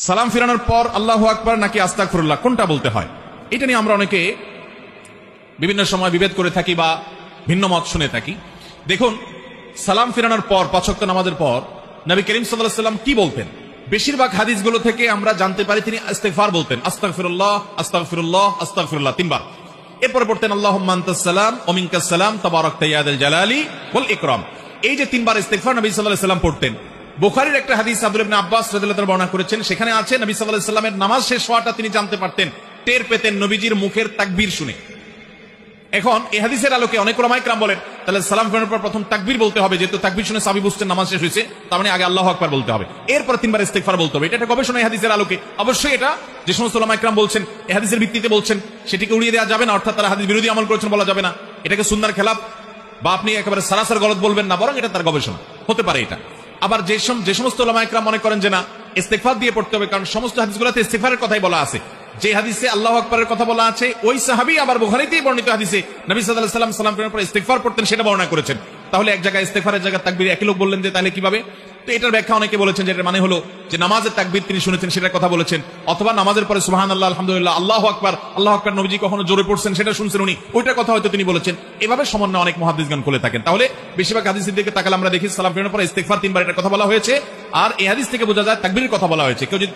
সালাম ফিরানোর পর আল্লাহু আকবার নাকি আস্তাগফিরুল্লাহ কোনটা বলতে হয়, এটা নিয়ে আমরা অনেকে বিভিন্ন সময় বিভেদ করে থাকি বা ভিন্ন মত শুনে থাকি। দেখুন, সালাম ফিরানোর পর 5 ওয়াক্ত নামাজের পর নবী করিম সাল্লাল্লাহু আলাইহি ওয়াসাল্লাম কি বলতেন? বেশিরভাগ হাদিসগুলো থেকে আমরা জানতে পারি তিনি ইস্তিগফার বলতেন, আস্তাগফিরুল্লাহ আস্তাগফিরুল্লাহ আস্তাগফিরুল্লাহ 3 বার। এরপরে পড়তেন আল্লাহুম্মা আনতাস সালাম ওয়া মিনকাস সালাম তাবারাকতা ইয়া যাল জালালি ওয়াল ইকরাম। এই যে 3 বার ইস্তিগফার নবী সাল্লাল্লাহু আলাইহি ওয়াসাল্লাম পড়তেন। বুখারীর একটা হাদিস আব্দুল্লাহ ইবনে আব্বাস রাদিয়াল্লাহু তাআলা বর্ণনা করেছেন, সেখানে আছে নবী সাল্লাল্লাহু আলাইহি ওয়াসাল্লামের নামাজ শেষ হওয়াটা তিনি জানতে পারতেন, টের পেতেন নবীজির মুখের তাকবীর শুনে। এখন এই হাদিসের আলোকে অনেক উলামায়ে কেরাম বলেন তাহলে সালাম ফেরানোর পর প্রথম তাকবীর বলতে হবে, যেহেতু তাকবীর শুনে সাহাবী বুঝতেন নামাজ শেষ হয়েছে, তার মানে আগে আল্লাহু আকবার বলতে হবে, এরপর 3 বার ইস্তিগফার বলতে হবে। এটা একটা গবেষণা এই হাদিসের আলোকে। অবশ্যই এটা যে সমস্ত উলামায়ে কেরাম বলছেন এই হাদিসের ভিত্তিতে বলছেন, সেটিকে উড়িয়ে দেওয়া যাবে না, অর্থাৎ তারা হাদিস বিরোধী আমল করেছেন বলা যাবে না, এটাকে সুন্নাহর খেলাফ বা আপনি একেবারে সারাসার গলত বলবেন না, বরং এটা তার গবেষণা হতে পারে এটা। আবার যে সমস্ত উলামায়ে কেরাম মনে করেন যে না, ইস্তিগফার দিয়ে পড়তে হবে, কারণ সমস্ত হাদিসগুলোতে ইস্তিগফারের কথাই বলা আছে। যে হাদিসে আল্লাহু আকবারের কথা বলা আছে ওই সাহাবী আবার বুখারীতেই বর্ণিত হাদিসে নবী সাল্লাল্লাহু আলাইহি ওয়াসাল্লাম সালাম ফেরানোর পর ইস্তিগফার পড়তেন, সেটা বর্ণনা করেছেন। তাহলে এক জায়গায় ইস্তিগফারের জায়গায় তাকবীর একই লোক বললেন যে তাহলে কিভাবে? তো এটার ব্যাখ্যা অনেকে বলেছেন যে এর মানে হলো যে নামাজের তাকবীর তিনি শুনেছেন সেটার কথা বলেছেন, অথবা নামাজের পরে সুবহানাল্লাহ আলহামদুলিল্লাহ আল্লাহু আকবার নবীজি কখনো জোরে পড়ছেন সেটা শুনছেন উনি, ওইটার কথা হয়তো তিনি বলেছেন। এভাবে সমন্বয় অনেক মুহাদ্দিসগণ করে থাকেন। তাহলে বেশিরভাগ হাদিসের দিকে তাকালে আমরা দেখি সালাম ফেরানোর পর ইস্তিগফার 3 বার এটার কথা বলা হয়েছে, আর এই হাদিস থেকে বোঝা যায় তাকবীরের কথা বলা হয়েছে। কেউ যদি